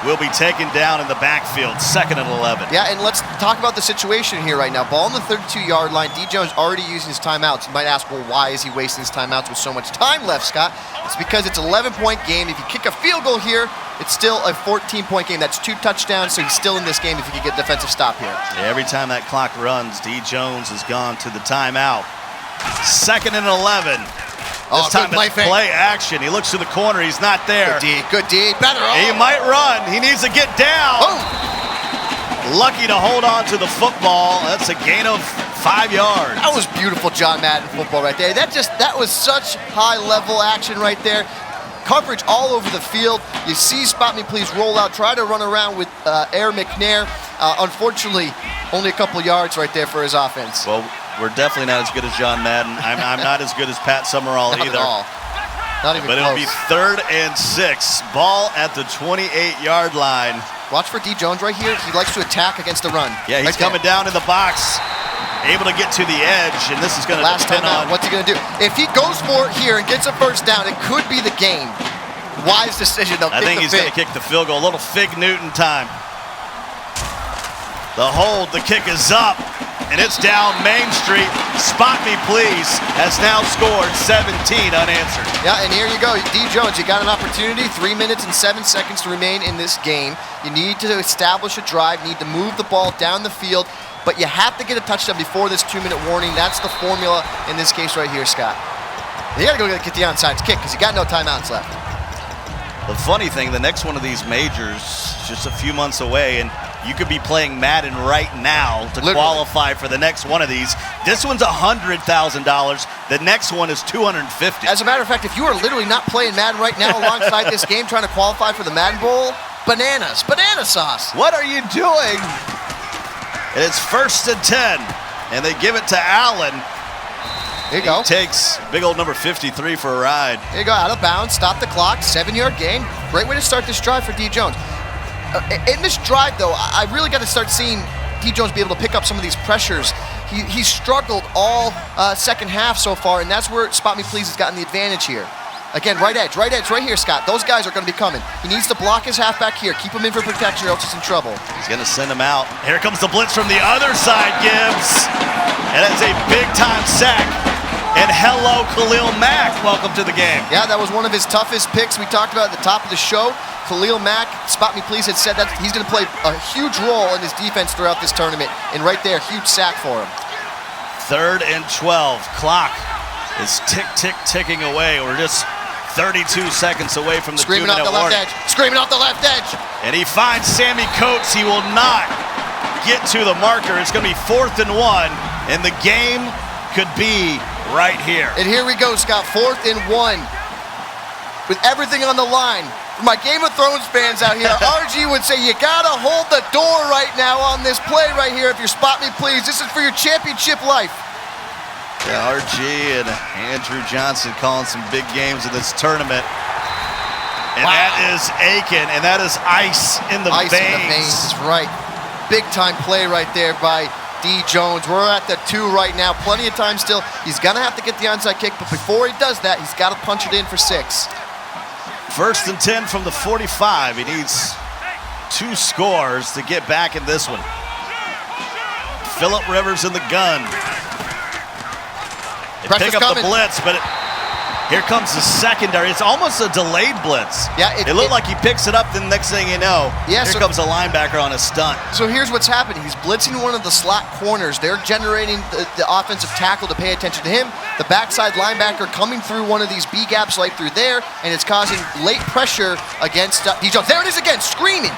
Speaker 5: will be taken down in the backfield, 2nd and 11.
Speaker 6: Yeah, and let's talk about the situation here right now. Ball on the 32-yard line. DJones already using his timeouts. You might ask, well, why is he wasting his timeouts with so much time left, Scott? It's because it's an 11-point game. If you kick a field goal here, it's still a 14-point game. That's 2 touchdowns, so he's still in this game if he can get a defensive stop here.
Speaker 5: Yeah, every time that clock runs, DJones has gone to the timeout. 2nd and 11. This time it's play action. He looks to the corner. He's not there.
Speaker 6: Good D. Better.
Speaker 5: He might run. He needs to get down. Lucky to hold on to the football. That's a gain of 5 yards.
Speaker 6: That was beautiful John Madden football right there. That was such high-level action right there. Coverage all over the field. You see Spot Me Please roll out, try to run around with Air McNair. Unfortunately, only a couple yards right there for his offense.
Speaker 5: Well, we're definitely not as good as John Madden. I'm not as good as Pat Summerall either.
Speaker 6: Not at all. Not even
Speaker 5: close. It'll be 3rd and 6. Ball at the 28-yard line.
Speaker 6: Watch for DJones right here. He likes to attack against the run.
Speaker 5: Yeah, he's coming down in the box, able to get to the edge, and this is going to depend on.
Speaker 6: What's he going to do? If he goes for it here and gets a first down, it could be the game. Wise decision, though.
Speaker 5: I think he's going to kick the field goal. A little Fig Newton time. The hold, the kick is up, and it's down Main Street. Spot Me Please has now scored 17 unanswered.
Speaker 6: Yeah, and here you go. DJones, you got an opportunity. 3 minutes and 7 seconds to remain in this game. You need to establish a drive, need to move the ball down the field, but you have to get a touchdown before this 2-minute warning. That's the formula in this case right here, Scott. You got to go get the onside kick because you got no timeouts left.
Speaker 5: The funny thing, the next one of these majors is just a few months away, and you could be playing Madden right now to qualify for the next one of these. This one's $100,000. The next one is $250,000.
Speaker 6: As a matter of fact, if you are literally not playing Madden right now alongside this game trying to qualify for the Madden Bowl, bananas, banana sauce.
Speaker 5: What are you doing? And it's 1st and 10, and they give it to Allen.
Speaker 6: Here you go.
Speaker 5: He takes big old number 53 for a ride.
Speaker 6: Here you go, out of bounds, stop the clock, 7-yard gain. Great way to start this drive for DJones. In this drive, though, I really got to start seeing DJones be able to pick up some of these pressures. He's struggled all second half so far, and that's where Spot Me Please has gotten the advantage here. Again, right edge right here, Scott. Those guys are going to be coming. He needs to block his halfback here. Keep him in for protection or else he's in trouble.
Speaker 5: He's going to send him out. Here comes the blitz from the other side, Gibbs. And it's a big-time sack. And hello, Khalil Mack. Welcome to the game.
Speaker 6: Yeah, that was one of his toughest picks we talked about at the top of the show. Khalil Mack, Spot Me Please, had said that he's going to play a huge role in his defense throughout this tournament. And right there, huge sack for him.
Speaker 5: 3rd and 12. Clock is ticking away. We're just 32 seconds away from the 2-minute warning.
Speaker 6: Screaming off the left edge.
Speaker 5: And he finds Sammy Coates. He will not get to the marker. It's going to be 4th and 1, and the game could be right here.
Speaker 6: And here we go, Scott. 4th and 1. With everything on the line. For my Game of Thrones fans out here, RG would say you gotta hold the door right now on this play right here if you're Spot Me Please. This is for your championship life.
Speaker 5: Yeah, RG and Andrew Johnson calling some big games in this tournament. And that is Aiken, and that is ice in the veins.
Speaker 6: Ice in the veins, is right. Big time play right there by DJones. We're at the 2 right now. Plenty of time still. He's going to have to get the onside kick, but before he does that, he's got to punch it in for 6.
Speaker 5: First and 10 from the 45. He needs 2 scores to get back in this one. Phillip Rivers in the gun. They pick up the blitz, but here comes the secondary. It's almost a delayed blitz.
Speaker 6: Yeah,
Speaker 5: it looked like he picks it up, then the next thing you know, here comes a linebacker on a stunt.
Speaker 6: So here's what's happening. He's blitzing one of the slot corners. They're generating the offensive tackle to pay attention to him. The backside linebacker coming through one of these B gaps right through there, and it's causing late pressure against DJones. There it is again, screaming.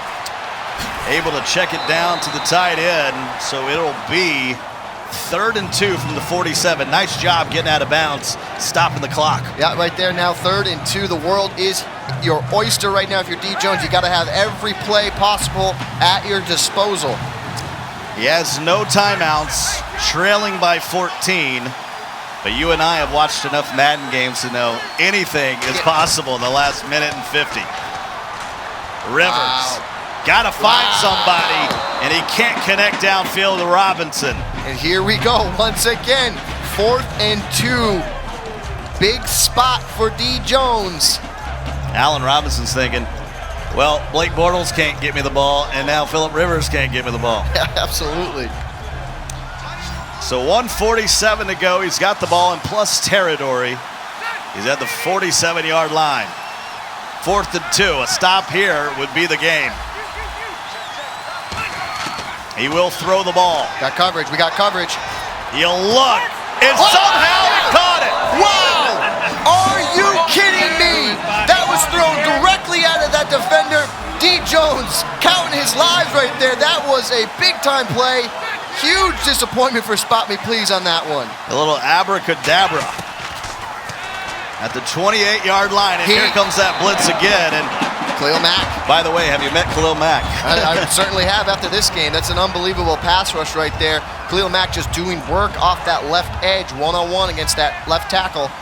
Speaker 5: Able to check it down to the tight end, so it'll be 3rd and 2 from the 47. Nice job getting out of bounds, stopping the clock.
Speaker 6: Yeah, right there now, 3rd and 2. The world is your oyster right now. If you're DJones, you got to have every play possible at your disposal.
Speaker 5: He has no timeouts, trailing by 14. But you and I have watched enough Madden games to know anything is possible in the last minute and 50. Rivers. Got to find somebody, and he can't connect downfield to Robinson.
Speaker 6: And here we go once again. 4th and 2. Big spot for DJones.
Speaker 5: Allen Robinson's thinking, well, Blake Bortles can't get me the ball, and now Phillip Rivers can't get me the ball.
Speaker 6: Yeah, absolutely.
Speaker 5: So 1:47 to go. He's got the ball in plus territory. He's at the 47-yard line. 4th and 2. A stop here would be the game. He will throw the ball.
Speaker 6: Got coverage. We got coverage.
Speaker 5: He'll look. And somehow he caught it.
Speaker 6: Wow! Are you kidding me? That was thrown directly out of that defender. DJones counting his lives right there. That was a big-time play. Huge disappointment for Spot Me Please on that one.
Speaker 5: A little abracadabra. At the 28-yard line, and here comes that blitz again. And
Speaker 6: Khalil Mack.
Speaker 5: By the way, have you met Khalil Mack?
Speaker 6: I certainly have after this game. That's an unbelievable pass rush right there. Khalil Mack just doing work off that left edge, one-on-one against that left tackle.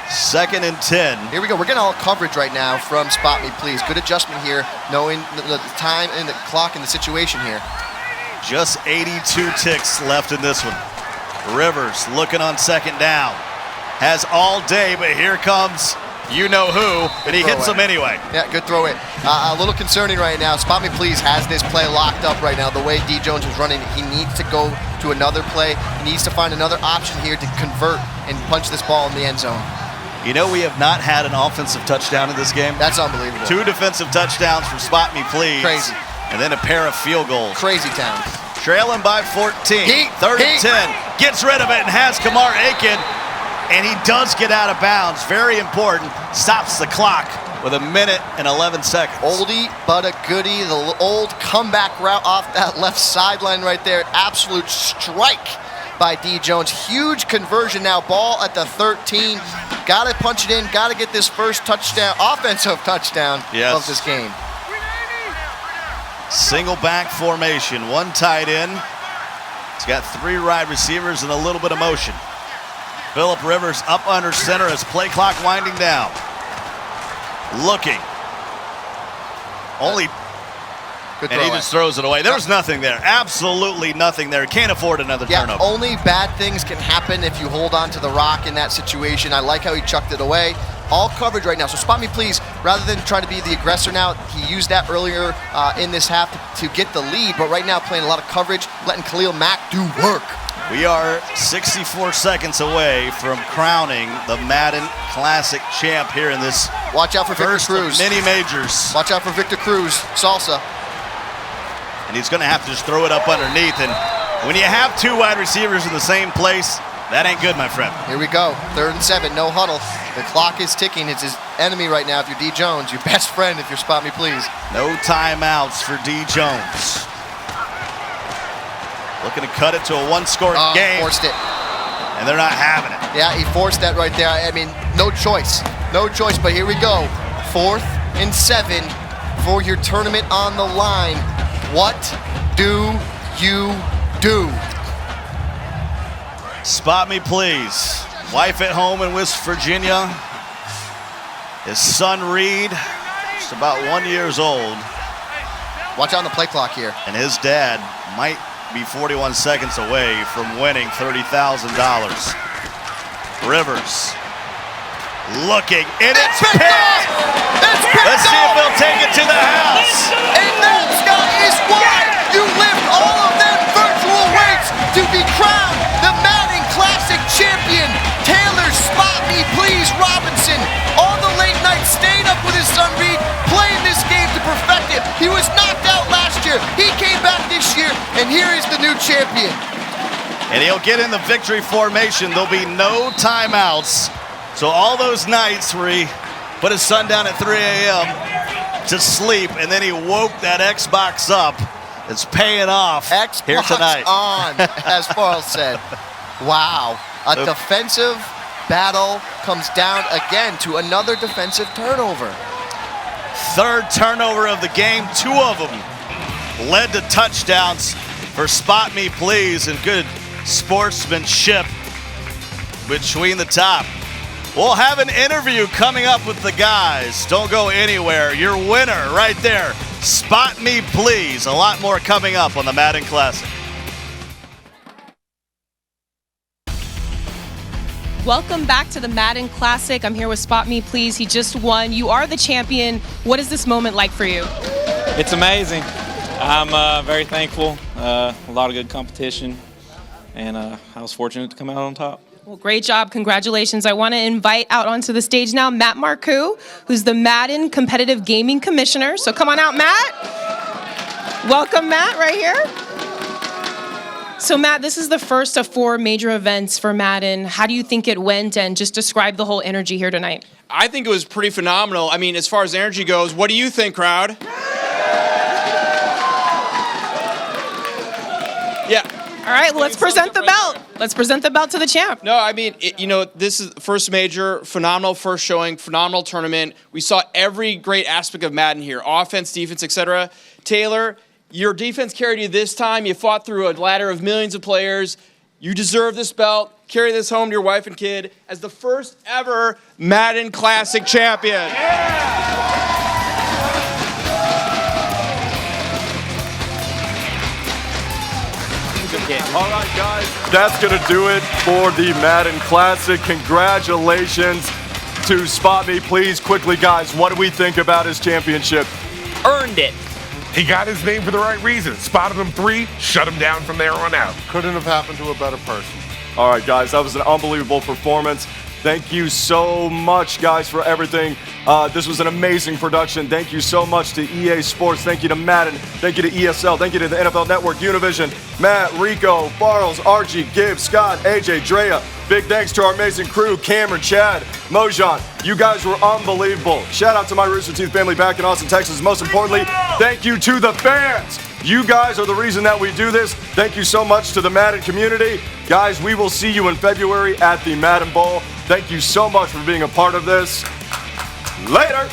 Speaker 5: 2nd and 10.
Speaker 6: Here we go. We're getting all coverage right now from Spot Me Please. Good adjustment here, knowing the time and the clock and the situation here.
Speaker 5: Just 82 ticks left in this one. Rivers looking on 2nd down. Has all day, but here comes you-know-who, and he hits him anyway.
Speaker 6: Yeah, good throw in. A little concerning right now. Spot Me Please has this play locked up right now. The way DJones is running, he needs to go to another play. He needs to find another option here to convert and punch this ball in the end zone.
Speaker 5: You know, we have not had an offensive touchdown in this game.
Speaker 6: That's unbelievable.
Speaker 5: 2 defensive touchdowns from Spot Me Please.
Speaker 6: Crazy.
Speaker 5: And then a pair of field goals.
Speaker 6: Crazy town.
Speaker 5: Trailing by 14. 3rd and 10. Gets rid of it and has Kamar Aiken. And he does get out of bounds. Very important. Stops the clock with 1 minute and 11 seconds.
Speaker 6: Oldie but a goodie. The old comeback route off that left sideline right there. Absolute strike by DJones. Huge conversion now. Ball at the 13. Got to punch it in. Got to get this first touchdown, offensive touchdown of this game.
Speaker 5: Single back formation. 1 tight end. He's got 3 wide receivers and a little bit of motion. Phillip Rivers up under center as play clock winding down. Looking. And he just throws it away. There was nothing there. Absolutely nothing there. Can't afford another turnover.
Speaker 6: Only bad things can happen if you hold on to the rock in that situation. I like how he chucked it away. All coverage right now. So Spot Me Please, rather than trying to be the aggressor now, he used that earlier in this half to get the lead, but right now playing a lot of coverage, letting Khalil Mack do work.
Speaker 5: We are 64 seconds away from crowning the Madden Classic champ here in this.
Speaker 6: Watch out for Victor Cruz.
Speaker 5: Mini majors.
Speaker 6: Watch out for Victor Cruz. Salsa.
Speaker 5: And he's going to have to just throw it up underneath. And when you have 2 wide receivers in the same place, that ain't good, my friend.
Speaker 6: Here we go. 3rd and 7. No huddle. The clock is ticking. It's his enemy right now if you're DJones. Your best friend if you're Spot Me Please.
Speaker 5: No timeouts for DJones. Looking to cut it to a 1-score game.
Speaker 6: Forced it.
Speaker 5: And they're not having it.
Speaker 6: Yeah, he forced that right there. I mean, no choice. No choice, but here we go. 4th and 7 for your tournament on the line. What do you do?
Speaker 5: Spot Me Please. Wife at home in West Virginia. His son Reed just about 1 year old.
Speaker 6: Watch out on the play clock here.
Speaker 5: And his dad might be 41 seconds away from winning $30,000. Rivers looking, and it's picked! Let's see if they'll take it to the house.
Speaker 6: And that, Scott, is why you lift all of them virtual weights to be crowned the Madden Classic champion. Taylor Spot Me Please Robinson all the late night staying up with his son Reed, playing this game to perfect it. He was knocked out last year. He came back this year, and here is the new champion.
Speaker 5: And he'll get in the victory formation. There'll be no timeouts. So all those nights where he put his son down at 3 a.m. to sleep, and then he woke that Xbox up, it's paying off
Speaker 6: Xbox
Speaker 5: here tonight.
Speaker 6: on, as Farrell said. Wow. A defensive battle comes down again to another defensive turnover.
Speaker 5: Third turnover of the game, 2 of them led to touchdowns for Spot Me Please, and good sportsmanship between the top. We'll have an interview coming up with the guys. Don't go anywhere. Your winner right there, Spot Me Please. A lot more coming up on the Madden Classic.
Speaker 7: Welcome back to the Madden Classic. I'm here with Spot Me Please. He just won. You are the champion. What is this moment like for you?
Speaker 11: It's amazing. I'm very thankful. A lot of good competition, and I was fortunate to come out on top.
Speaker 7: Well, great job. Congratulations. I want to invite out onto the stage now Matt Marcoux, who's the Madden Competitive Gaming Commissioner. So come on out, Matt. Welcome, Matt, right here. So, Matt, this is the first of 4 major events for Madden. How do you think it went, and just describe the whole energy here tonight?
Speaker 10: I think it was pretty phenomenal. I mean, as far as energy goes, what do you think, crowd? Yeah.
Speaker 7: All right, well, let's present the belt. Let's present the belt to the champ.
Speaker 10: No, I mean, this is the first major, phenomenal first showing, phenomenal tournament. We saw every great aspect of Madden here, offense, defense, etc. Taylor, your defense carried you this time. You fought through a ladder of millions of players. You deserve this belt. Carry this home to your wife and kid as the first ever Madden Classic champion. Yeah!
Speaker 1: All right, guys, that's going to do it for the Madden Classic. Congratulations to Spot Me Please. Quickly, guys, what do we think about his championship?
Speaker 2: Earned it.
Speaker 3: He got his name for the right reason. Spotted him 3, shut him down from there on out.
Speaker 4: Couldn't have happened to a better person.
Speaker 1: All right, guys, that was an unbelievable performance. Thank you so much, guys, for everything. This was an amazing production. Thank you so much to EA Sports. Thank you to Madden. Thank you to ESL. Thank you to the NFL Network, Univision, Matt, Rico, Barles, RG, Gibbs, Scott, AJ, Drea. Big thanks to our amazing crew, Cameron, Chad, Mojan. You guys were unbelievable. Shout out to my Rooster Teeth family back in Austin, Texas. Most importantly, thank you to the fans. You guys are the reason that we do this. Thank you so much to the Madden community. Guys, we will see you in February at the Madden Bowl. Thank you so much for being a part of this. Later.